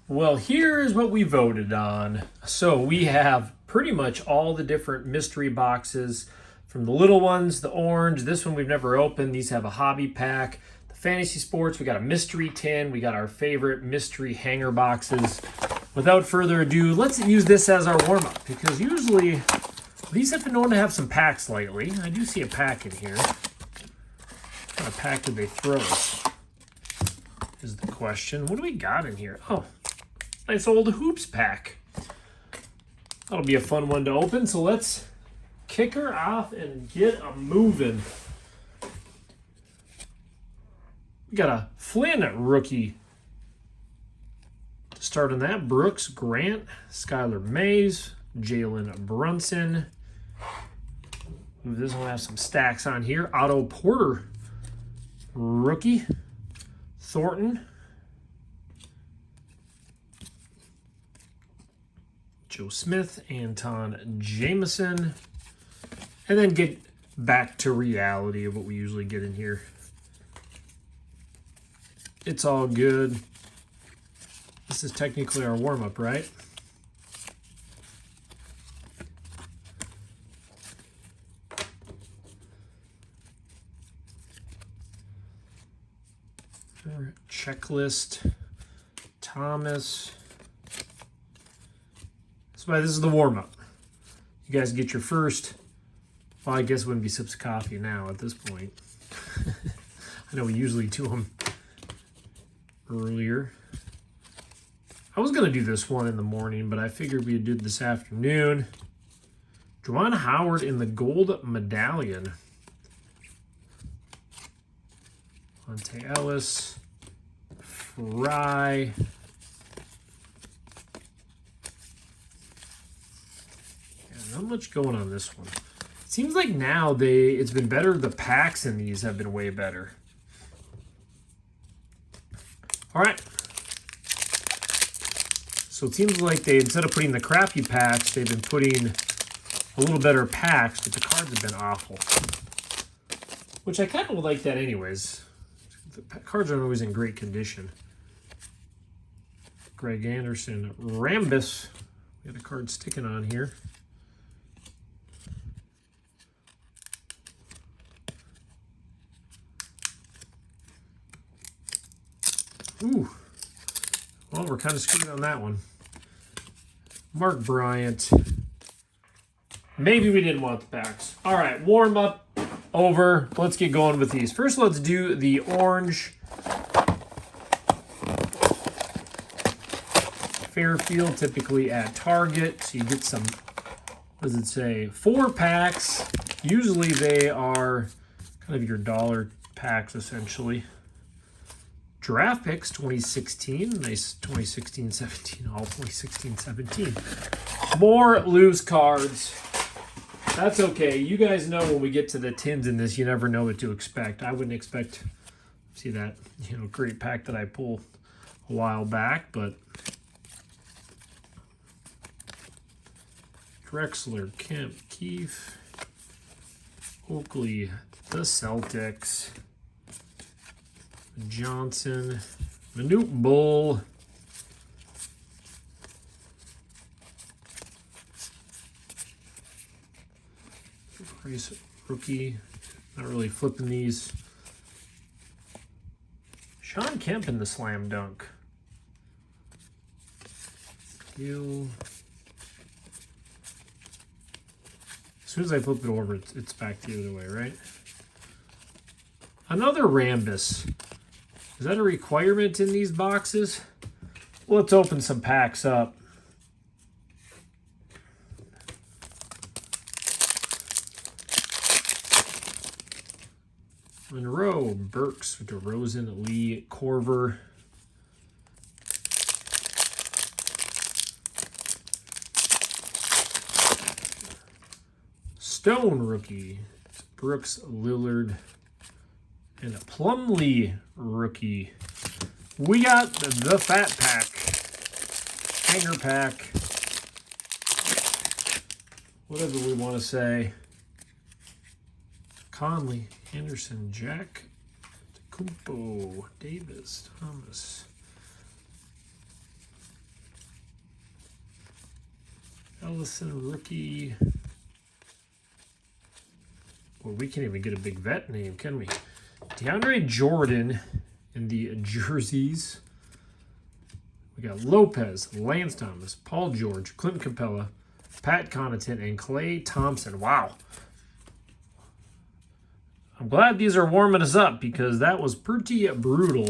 Well, here's what we voted on. So we have pretty much all the different mystery boxes from the little ones, the orange. This one we've never opened. These have a hobby pack. The fantasy sports, we got a mystery tin. We got our favorite mystery hanger boxes. Without further ado, let's use this as our warm-up because usually these have been known to have some packs lately. I do see a pack in here. What kind of pack did they throw us? Is the question. What do we got in here? Oh, nice old hoops pack. That'll be a fun one to open. So let's kick her off and get a moving. We got a Flynn rookie to start on that. Brooks Grant, Skylar Mays, Jalen Brunson. Ooh, this one has some stacks on here. Otto Porter rookie. Thornton. Joe Smith, Anton Jameson, and then get back to reality of what we usually get in here. It's all good. This is technically our warm-up, right? All right. Checklist, Thomas. So this is the warm-up. You guys get your first, well, I guess it wouldn't be sips of coffee now at this point. I know we usually do them earlier. I was going to do this one in the morning, but I figured we'd do it this afternoon. Juwan Howard in the gold medallion. Monte Ellis. Fry. Not much going on this one. It seems like now it's been better. The packs in these have been way better. All right. So it seems like instead of putting the crappy packs, they've been putting a little better packs, but the cards have been awful. Which I kind of would like that anyways. The cards aren't always in great condition. Greg Anderson, Rambus. We got a card sticking on here. Ooh, well, we're kind of screwed on that one. Mark Bryant. Maybe we didn't want the packs. All right, warm up over. Let's get going with these. First, let's do the orange. Fairfield, typically at Target. So you get some, what does it say? 4 packs. Usually they are kind of your dollar packs, essentially. Draft picks 2016, nice 2016-17, all 2016-17. More loose cards. That's okay. You guys know when we get to the tins in this, you never know what to expect. I wouldn't expect, see that, great pack that I pulled a while back, but Drexler, Kemp, Keefe, Oakley, the Celtics. Johnson, Manute Bull, Price rookie, not really flipping these. Sean Kemp in the slam dunk. Hill. As soon as I flip it over, it's back the other way, right? Another Rambus. Is that a requirement in these boxes? Let's open some packs up. Monroe, Burks, DeRozan, Lee, Corver. Stone rookie, Brooks, Lillard. And a Plumlee rookie. We got the fat pack. Hanger pack. Whatever we want to say. Conley, Anderson, Jack, Kumpo, Davis, Thomas. Allison rookie. Well, we can't even get a big vet name, can we? DeAndre Jordan in the jerseys. We got Lopez, Lance Thomas, Paul George, Clint Capella, Pat Connaughton, and Clay Thompson. Wow. I'm glad these are warming us up because that was pretty brutal.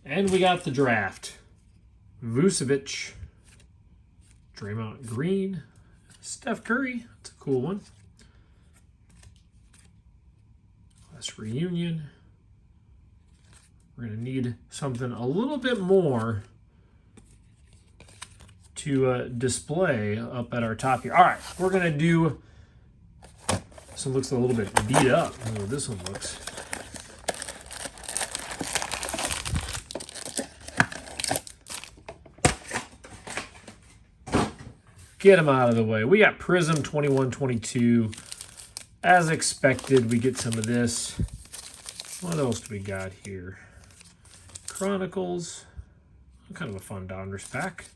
And we got the draft. Vucevic, Draymond Green, Steph Curry. That's a cool one. Class reunion. We're going to need something a little bit more to display up at our top here. All right, we're going to do, this one looks a little bit beat up. Oh, this one looks. Get them out of the way. We got Prism 21-22. As expected, we get some of this. What else do we got here? Chronicles. Kind of a fun Donruss pack.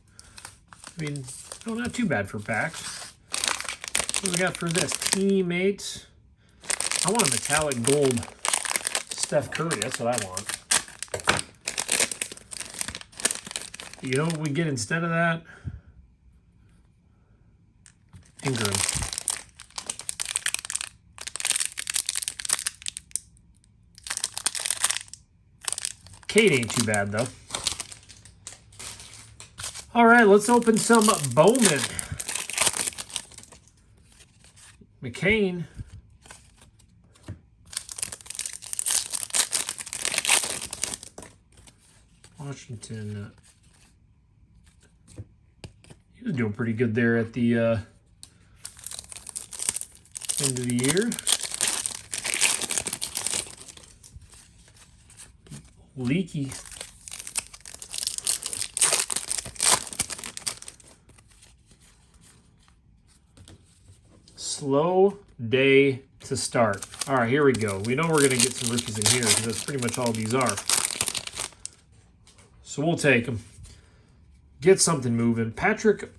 I mean, no, not too bad for packs. What do we got for this? Teammates. I want a metallic gold Steph Curry. That's what I want. You know what we get instead of that? Ingram. Kate ain't too bad, though. All right, let's open some Bowman. McCain. Washington. He was doing pretty good there at the end of the year. Leaky. Slow day to start. All right, here we go. We know we're going to get some rookies in here because that's pretty much all these are. So we'll take them. Get something moving. Patrick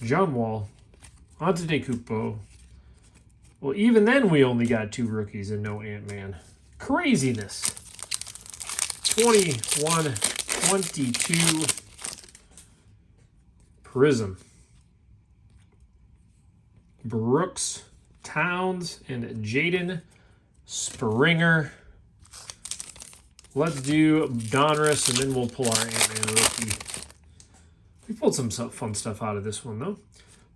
John Wall. Antetokounmpo. Well, even then we only got 2 rookies and no Ant-Man. Craziness. 21-22. Prism. Brooks, Towns, and Jaden Springer. Let's do Donruss, and then we'll pull our Ant-Man rookie. We pulled some fun stuff out of this one, though.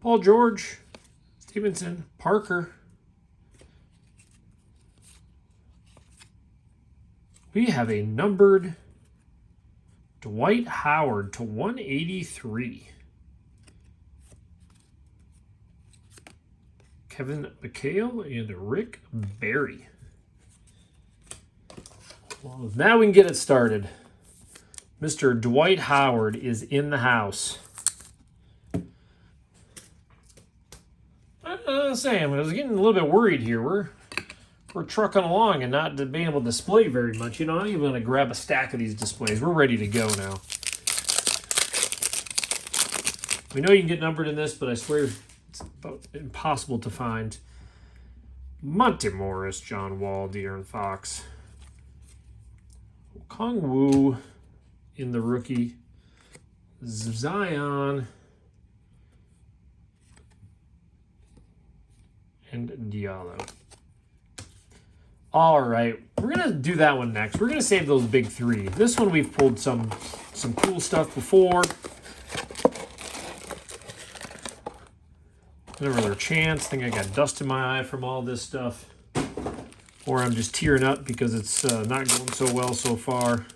Paul George, Stevenson, Parker. We have a numbered Dwight Howard to 183. Kevin McHale and Rick Barry. Well, now we can get it started. Mr. Dwight Howard is in the house. I was getting a little bit worried here. We're trucking along and not being able to display very much. You know, I'm even going to grab a stack of these displays. We're ready to go now. We know you can get numbered in this, but I swear it's about impossible to find. Monte Morris, John Wall, De'Aaron Fox. Kong Wu in the rookie. Zion. And Diallo. All right, we're going to do that one next. We're going to save those big 3. This one we've pulled some cool stuff before. Never another chance. I think I got dust in my eye from all this stuff. Or I'm just tearing up because it's not going so well so far.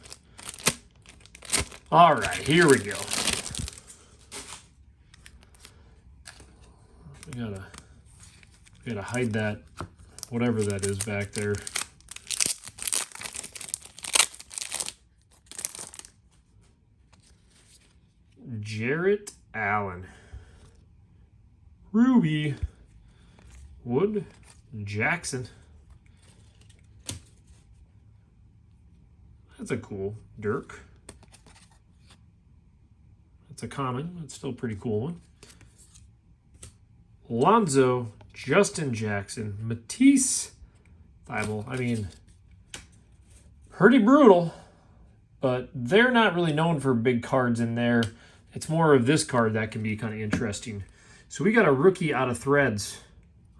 All right, here we go. We gotta hide that, whatever that is back there. Jarrett Allen. Ruby. Wood. Jackson. That's a cool Dirk. That's a common. It's still a pretty cool one. Lonzo, Justin Jackson, Matisse Thybulle. I mean, pretty brutal, but they're not really known for big cards in there. It's more of this card that can be kind of interesting. So we got a rookie out of Threads.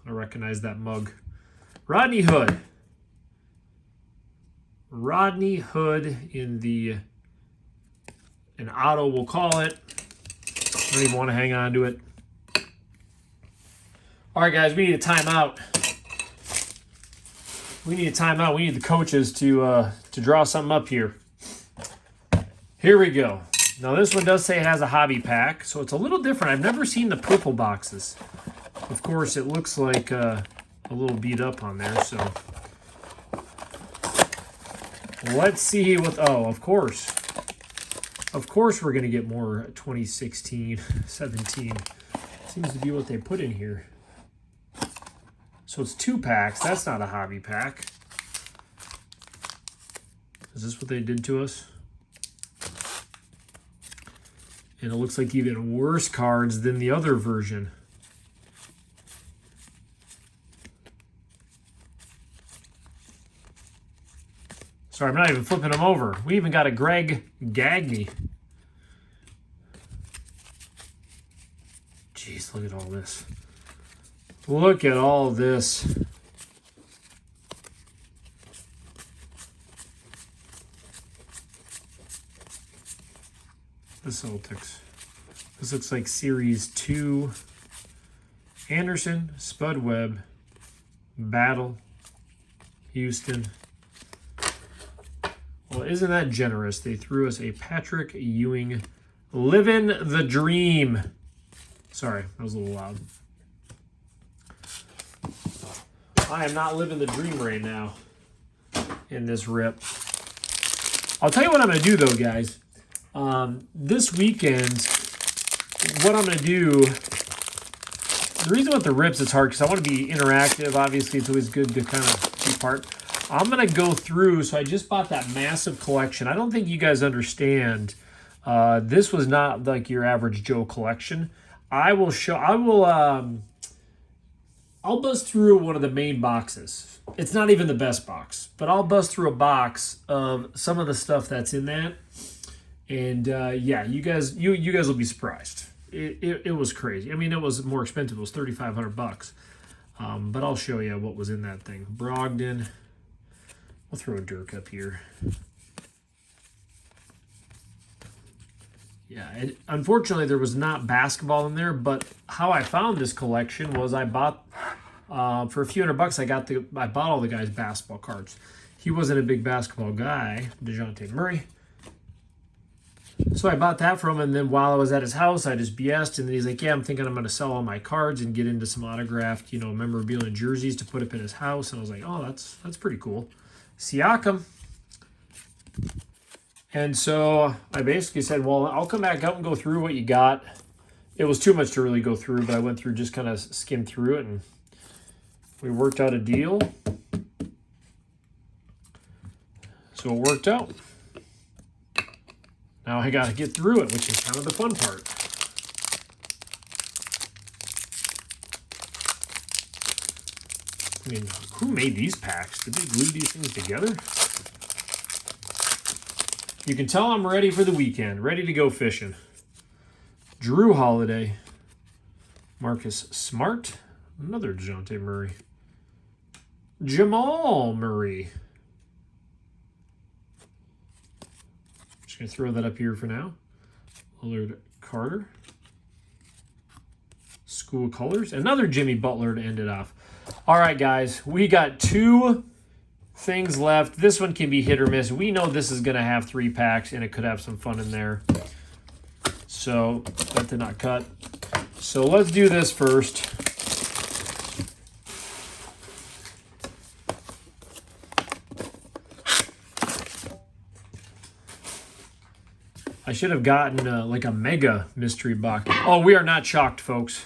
I recognize that mug. Rodney Hood. Rodney Hood in an auto, we'll call it. I don't even want to hang on to it. All right, guys, we need a timeout. We need a timeout. We need the coaches to draw something up here. Here we go. Now, this one does say it has a hobby pack, so it's a little different. I've never seen the purple boxes. Of course, it looks like a little beat up on there, so let's see what, oh, of course. Of course we're going to get more 2016, 17. Seems to be what they put in here. So it's 2 packs. That's not a hobby pack. Is this what they did to us? And it looks like even worse cards than the other version. Sorry, I'm not even flipping them over. We even got a Greg Gagne. Jeez, look at all this. Look at all this. The Celtics. This looks like Series 2. Anderson, Spud Webb, Battle, Houston. Well, isn't that generous? They threw us a Patrick Ewing. Living the dream. Sorry, that was a little loud. I am not living the dream right now in this rip. I'll tell you what I'm going to do, though, guys. This weekend, what I'm going to do, the reason with the rips it's hard because I want to be interactive. Obviously, it's always good to kind of be part. I'm going to go through, so I just bought that massive collection. I don't think you guys understand. This was not like your average Joe collection. I'll buzz through one of the main boxes. It's not even the best box, but I'll buzz through a box of some of the stuff that's in that. And yeah, you guys will be surprised. It was crazy. I mean, it was more expensive. It was $3,500. But I'll show you what was in that thing. Brogdon. I'll throw a Dirk up here. Yeah, unfortunately there was not basketball in there, but how I found this collection was I bought, for a few $100, I bought all the guys' basketball cards. He wasn't a big basketball guy, DeJounte Murray. So I bought that from him, and then while I was at his house, I just BS'd, and then he's like, yeah, I'm thinking I'm going to sell all my cards and get into some autographed, memorabilia jerseys to put up in his house. And I was like, oh, that's pretty cool. Siakam. And so I basically said, well, I'll come back out and go through what you got. It was too much to really go through, but I went through, just kind of skimmed through it, and we worked out a deal. So it worked out. Now I got to get through it, which is kind of the fun part. I mean, who made these packs? Did they glue these things together? You can tell I'm ready for the weekend, ready to go fishing. Drew Holiday, Marcus Smart, another DeJounte Murray, Jamal Murray. Just going to throw that up here for now. Lillard Carter. School Colors. Another Jimmy Butler to end it off. All right, guys. We got 2 things left. This one can be hit or miss. We know this is going to have 3 packs, and it could have some fun in there. So, that did not cut. So, let's do this first. I should have gotten like a mega mystery box. Oh, we are not shocked, folks.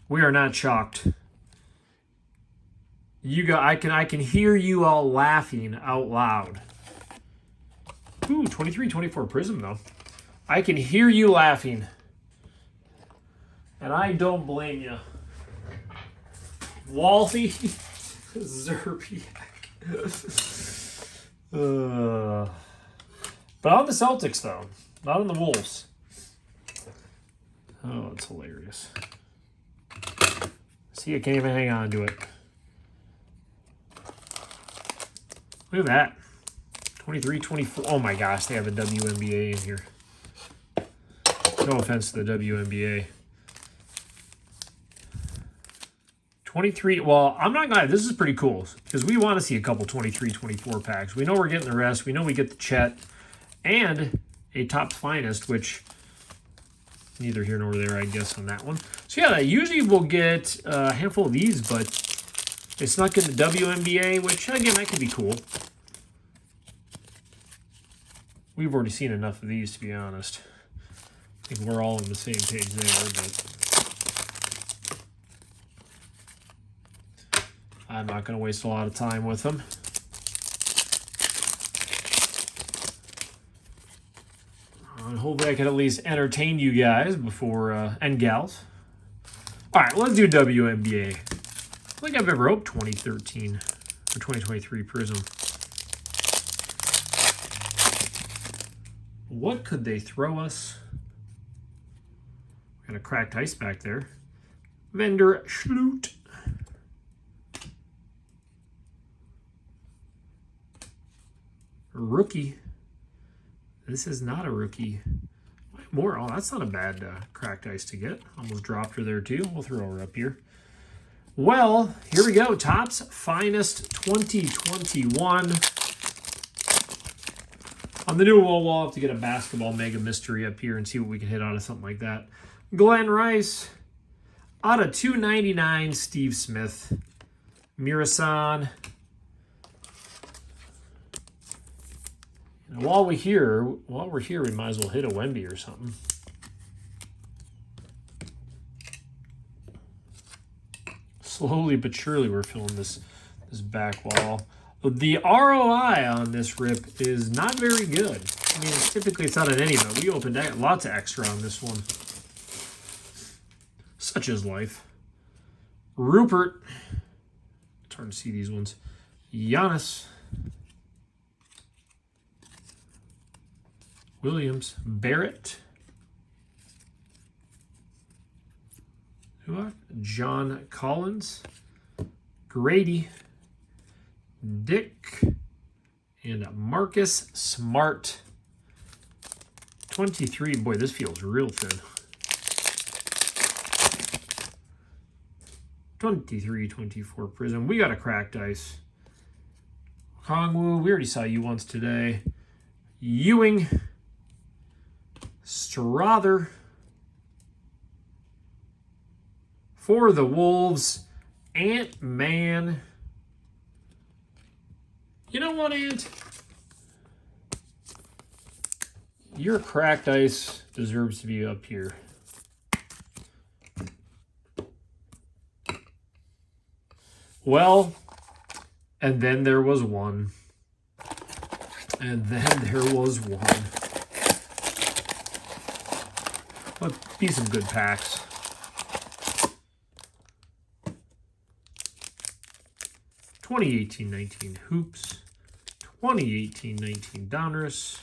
We are not shocked. I can hear you all laughing out loud. Ooh, 23-24 Prism, though. I can hear you laughing. And I don't blame you. Wally Zerbiak. But on the Celtics, though. Not on the Wolves. Oh, it's hilarious. See, I can't even hang on to it. Look at that. 23-24. Oh my gosh, they have a WNBA in here. No offense to the WNBA. 23. Well, I'm not gonna. This is pretty cool because we want to see a couple 23-24 packs. We know we're getting the rest. We know we get the Chet and a Topps Finest, which neither here nor there, I guess, on that one. So yeah, usually we'll get a handful of these, but they snuck in the WNBA, which again, that could be cool. We've already seen enough of these, to be honest. I think we're all on the same page there, but I'm not going to waste a lot of time with them. And hopefully I can at least entertain you guys before, and gals. All right, let's do WNBA. I don't think I've ever opened 2013 or 2023 Prism. What could they throw us? Got a cracked ice back there. Vendor Schloot. Rookie. This is not a rookie. More. Oh, that's not a bad cracked ice to get. Almost dropped her there too. We'll throw her up here. Well, here we go. Topps Finest 2021. On the new wall, we'll have to get a basketball mega mystery up here and see what we can hit out of something like that. Glenn Rice. Out of 299, Steve Smith. Mirasan. And while we're here, we might as well hit a Wemby or something. Slowly but surely, we're filling this back wall. The ROI on this rip is not very good. I mean, typically it's not an any, but we opened lots of extra on this one. Such is life. Rupert. It's hard to see these ones. Giannis. Williams. Barrett. John Collins. Grady. Dick. And Marcus Smart. 23. Boy, this feels real thin. 23-24 Prism. We got a cracked ice. Kongwu. We already saw you once today. Ewing. Strother. For the Wolves. Ant-Man. You know what, Ant? Your cracked ice deserves to be up here. Well, and then there was one. And then there was one. Let's be some good packs. (2018-19) Hoops. 2018-19 Donruss.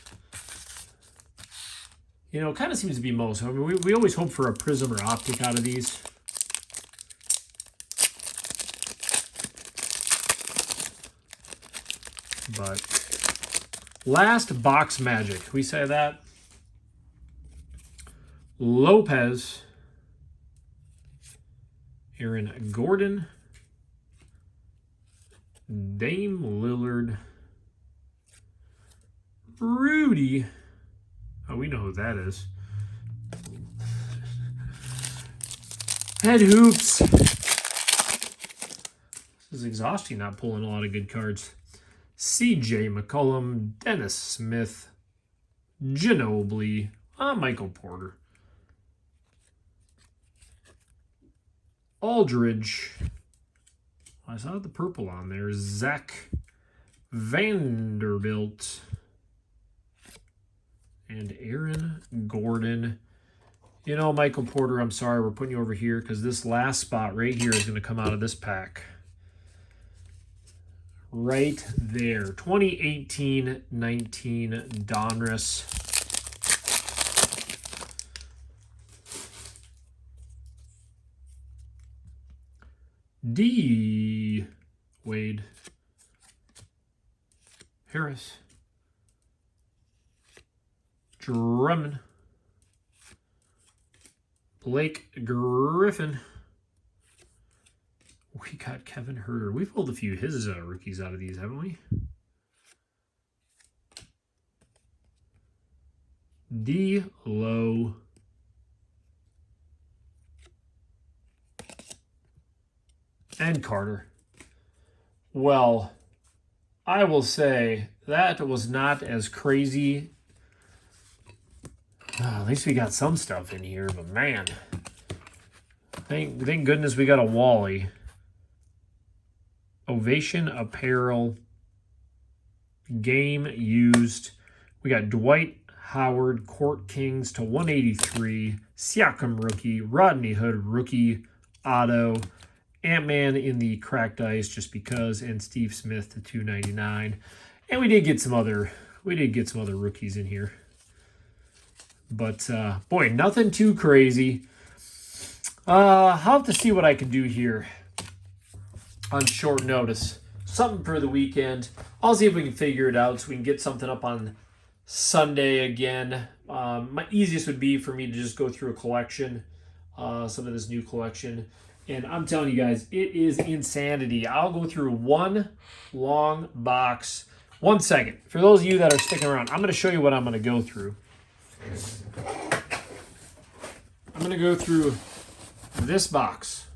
You know, it kind of seems to be most. I mean, we always hope for a Prism or Optic out of these. But last box magic. We say that. Lopez. Aaron Gordon. Dame Lillard. Rudy. Oh, we know who that is. Head Hoops. This is exhausting not pulling a lot of good cards. CJ McCollum. Dennis Smith. Ginobili. Michael Porter. Aldridge. I saw the purple on there. Zach Vanderbilt. And Aaron Gordon. You know, Michael Porter, I'm sorry, we're putting you over here because this last spot right here is going to come out of this pack. Right there. 2018-19 Donruss. D. Wade. Harris. Drummond. Blake Griffin. We got Kevin Herter. We've pulled a few of his rookies out of these, haven't we? D. Low. And Carter. Well, I will say that was not as crazy. At least we got some stuff in here, but man, thank goodness we got a Wally. Ovation Apparel. Game used. We got Dwight Howard, Court Kings to 183. Siakam rookie. Rodney Hood rookie auto. Ant-Man in the cracked ice just because, and Steve Smith to 299. And we did get some other rookies in here. But boy, nothing too crazy. I'll have to see what I can do here on short notice. Something for the weekend. I'll see if we can figure it out so we can get something up on Sunday again. My easiest would be for me to just go through a collection, some of this new collection. And I'm telling you guys, it is insanity. I'll go through one long box. 1 second. For those of you that are sticking around, I'm going to show you what I'm going to go through. I'm going to go through this box.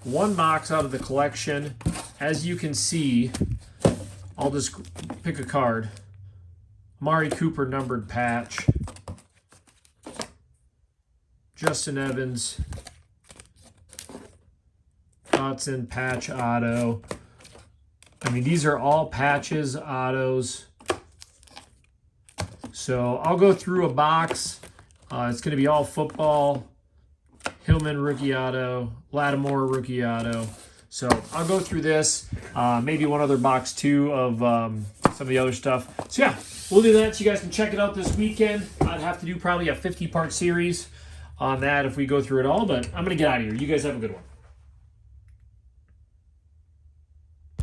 One box out of the collection. As you can see, I'll just pick a card. Amari Cooper numbered patch. Justin Evans. Dotson patch auto. I mean, these are all patches, autos. So I'll go through a box. It's going to be all football. Hillman rookie auto. Lattimore rookie auto. So I'll go through this. Maybe one other box too of some of the other stuff. So yeah, we'll do that. So you guys can check it out this weekend. I'd have to do probably a 50-part series on that if we go through it all. But I'm going to get out of here. You guys have a good one.